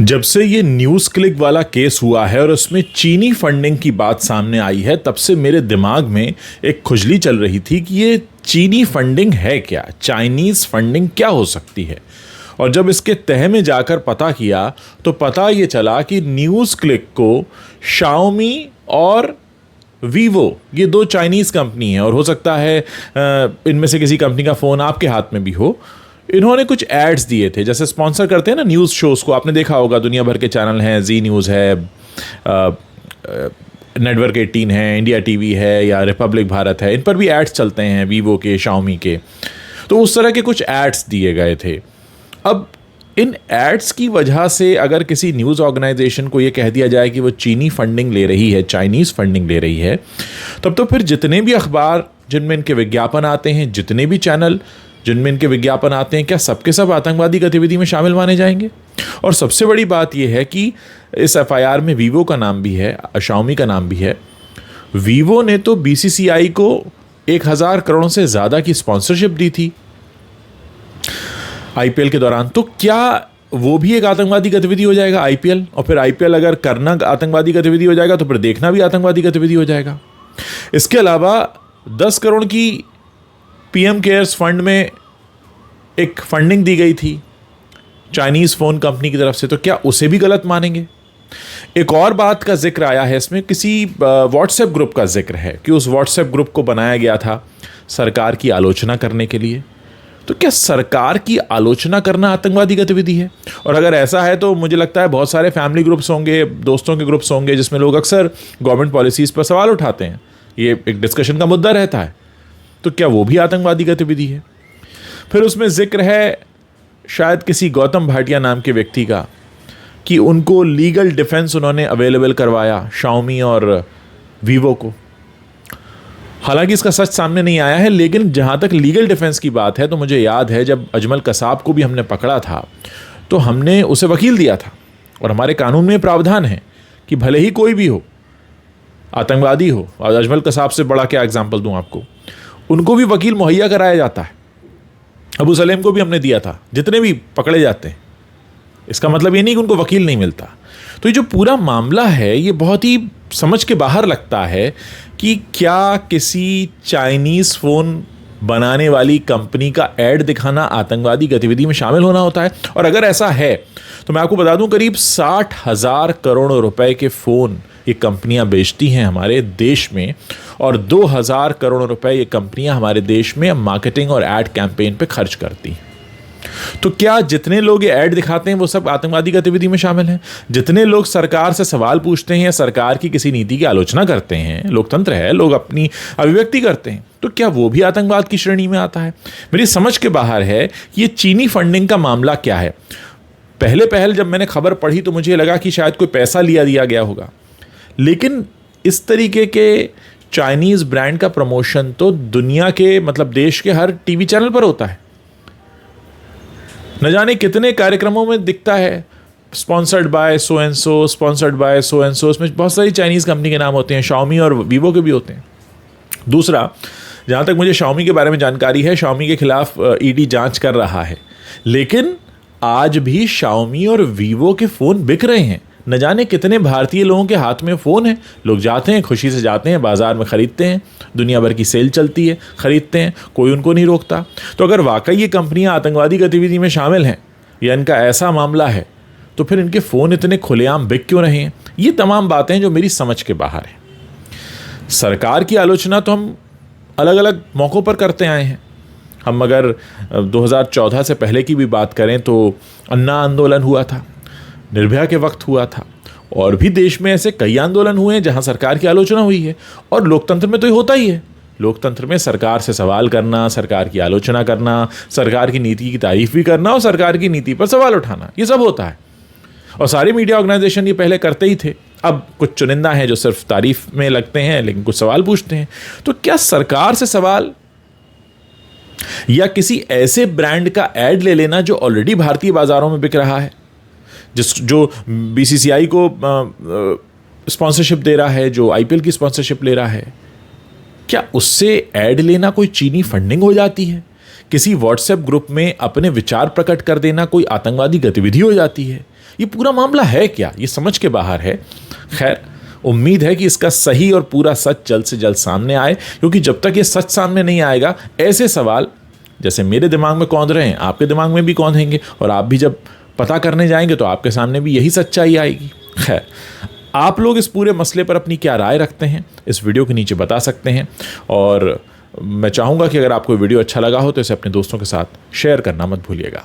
जब से ये न्यूज़ क्लिक वाला केस हुआ है और उसमें चीनी फंडिंग की बात सामने आई है, तब से मेरे दिमाग में एक खुजली चल रही थी कि ये चीनी फंडिंग है क्या, चाइनीज़ फंडिंग क्या हो सकती है। और जब इसके तह में जाकर पता किया तो पता ये चला कि न्यूज़ क्लिक को शाओमी और वीवो, ये दो चाइनीज़ कंपनी है और हो सकता है इनमें से किसी कंपनी का फ़ोन आपके हाथ में भी हो। इन्होंने कुछ एड्स दिए थे, जैसे स्पॉन्सर करते हैं ना न्यूज़ शोज़ को, आपने देखा होगा, दुनिया भर के चैनल हैं, जी न्यूज़ है, नेटवर्क 18 है, इंडिया टीवी है या रिपब्लिक भारत है, इन पर भी एड्स चलते हैं वीवो के, शाओमी के। तो उस तरह के कुछ एड्स दिए गए थे। अब इन एड्स की वजह से अगर किसी न्यूज़ ऑर्गेनाइजेशन को ये कह दिया जाए कि वो चीनी फंडिंग ले रही है, चाइनीज़ फंडिंग ले रही है, तब तो फिर जितने भी अखबार जिनमें इनके विज्ञापन आते हैं, जितने भी चैनल जिनमें इनके विज्ञापन आते हैं, क्या सबके सब आतंकवादी गतिविधि में शामिल माने जाएंगे। और सबसे बड़ी बात यह है कि इस एफआईआर में वीवो का नाम भी है, शाओमी का नाम भी है। वीवो ने तो बीसीसीआई को 1000 करोड़ से ज़्यादा की स्पॉन्सरशिप दी थी आईपीएल के दौरान। तो क्या वो भी एक आतंकवादी गतिविधि हो जाएगा आईपीएल? और फिर आईपीएल अगर करना आतंकवादी गतिविधि हो जाएगा तो फिर देखना भी आतंकवादी गतिविधि हो जाएगा। इसके अलावा 10 करोड़ की पीएम केयर्स फंड में एक फंडिंग दी गई थी चाइनीज़ फ़ोन कंपनी की तरफ से, तो क्या उसे भी गलत मानेंगे? एक और बात का जिक्र आया है इसमें, किसी व्हाट्सएप ग्रुप का जिक्र है कि उस व्हाट्सएप ग्रुप को बनाया गया था सरकार की आलोचना करने के लिए। तो क्या सरकार की आलोचना करना आतंकवादी गतिविधि है? और अगर ऐसा है तो मुझे लगता है बहुत सारे फैमिली ग्रुप्स होंगे, दोस्तों के ग्रुप्स होंगे, जिसमें लोग अक्सर गवर्नमेंट पॉलिसीज़ पर सवाल उठाते हैं, ये एक डिस्कशन का मुद्दा रहता है। तो क्या वो भी आतंकवादी गतिविधि है? फिर उसमें जिक्र है शायद किसी गौतम भाटिया नाम के व्यक्ति का कि उनको लीगल डिफेंस उन्होंने अवेलेबल करवाया शाओमी और वीवो को। हालांकि इसका सच सामने नहीं आया है, लेकिन जहां तक लीगल डिफेंस की बात है तो मुझे याद है जब अजमल कसाब को भी हमने पकड़ा था तो हमने उसे वकील दिया था। और हमारे कानून में प्रावधान है कि भले ही कोई भी हो, आतंकवादी हो, और अजमल कसाब से बड़ा क्या एग्जाम्पल दूं आपको, उनको भी वकील मुहैया कराया जाता है। अबू सलेम को भी हमने दिया था, जितने भी पकड़े जाते हैं। इसका मतलब ये नहीं कि उनको वकील नहीं मिलता। तो ये जो पूरा मामला है ये बहुत ही समझ के बाहर लगता है कि क्या किसी चाइनीज़ फ़ोन बनाने वाली कंपनी का ऐड दिखाना आतंकवादी गतिविधि में शामिल होना होता है। और अगर ऐसा है तो मैं आपको बता दूं, करीब 60,000 करोड़ रुपए के फ़ोन ये कंपनियां बेचती हैं हमारे देश में, और 2000 करोड़ रुपए ये कंपनियां हमारे देश में मार्केटिंग और ऐड कैंपेन पे खर्च करती हैं। तो क्या जितने लोग ये ऐड दिखाते हैं वो सब आतंकवादी गतिविधि में शामिल हैं? जितने लोग सरकार से सवाल पूछते हैं या सरकार की किसी नीति की आलोचना करते हैं, लोकतंत्र है, लोग अपनी अभिव्यक्ति करते हैं, तो क्या वो भी आतंकवाद की श्रेणी में आता है? मेरी समझ के बाहर है कि ये चीनी फंडिंग का मामला क्या है। पहले जब मैंने खबर पढ़ी तो मुझे लगा कि शायद कोई पैसा दिया गया होगा, लेकिन इस तरीके के चाइनीज़ ब्रांड का प्रमोशन तो दुनिया के, मतलब देश के हर टीवी चैनल पर होता है। न जाने कितने कार्यक्रमों में दिखता है, sponsored by so and so, sponsored by so and so. उसमें बहुत सारी चाइनीज़ कंपनी के नाम होते हैं, शाओमी और वीवो के भी होते हैं। दूसरा, जहाँ तक मुझे शाओमी के बारे में जानकारी है, शाओमी के खिलाफ ईडी जांच कर रहा है, लेकिन आज भी शाओमी और वीवो के फ़ोन बिक रहे हैं। न जाने कितने भारतीय लोगों के हाथ में फ़ोन है, लोग जाते हैं, खुशी से जाते हैं, बाज़ार में ख़रीदते हैं, दुनिया भर की सेल चलती है, ख़रीदते हैं, कोई उनको नहीं रोकता। तो अगर वाकई ये कंपनियां आतंकवादी गतिविधि में शामिल हैं या इनका ऐसा मामला है, तो फिर इनके फ़ोन इतने खुलेआम बिक क्यों रहे हैं? ये तमाम बातें जो मेरी समझ के बाहर हैं। सरकार की आलोचना तो हम अलग अलग मौक़ों पर करते आए हैं। हम अगर 2014 से पहले की भी बात करें तो अन्ना आंदोलन हुआ था, निर्भया के वक्त हुआ था, और भी देश में ऐसे कई आंदोलन हुए हैं जहां सरकार की आलोचना हुई है। और लोकतंत्र में तो ये होता ही है। लोकतंत्र में सरकार से सवाल करना, सरकार की आलोचना करना, सरकार की नीति की तारीफ भी करना और सरकार की नीति पर सवाल उठाना, ये सब होता है। और सारे मीडिया ऑर्गेनाइजेशन ये पहले करते ही थे। अब कुछ चुनिंदा हैं जो सिर्फ तारीफ में लगते हैं, लेकिन कुछ सवाल पूछते हैं। तो क्या सरकार से सवाल या किसी ऐसे ब्रांड का ऐड ले लेना जो ऑलरेडी भारतीय बाजारों में बिक रहा है, जो बीसीसीआई को स्पॉन्सरशिप दे रहा है, जो आईपीएल की स्पॉन्सरशिप ले रहा है, क्या उससे ऐड लेना कोई चीनी फंडिंग हो जाती है? किसी व्हाट्सएप ग्रुप में अपने विचार प्रकट कर देना कोई आतंकवादी गतिविधि हो जाती है? ये पूरा मामला है क्या? ये समझ के बाहर है। खैर, उम्मीद है कि इसका सही और पूरा सच जल्द से जल्द सामने आए, क्योंकि जब तक ये सच सामने नहीं आएगा, ऐसे सवाल जैसे मेरे दिमाग में कौंध रहे हैं, आपके दिमाग में भी कौंधेंगे, और आप भी जब पता करने जाएंगे तो आपके सामने भी यही सच्चाई आएगी। खैर, आप लोग इस पूरे मसले पर अपनी क्या राय रखते हैं, इस वीडियो के नीचे बता सकते हैं। और मैं चाहूँगा कि अगर आपको वीडियो अच्छा लगा हो तो इसे अपने दोस्तों के साथ शेयर करना मत भूलिएगा।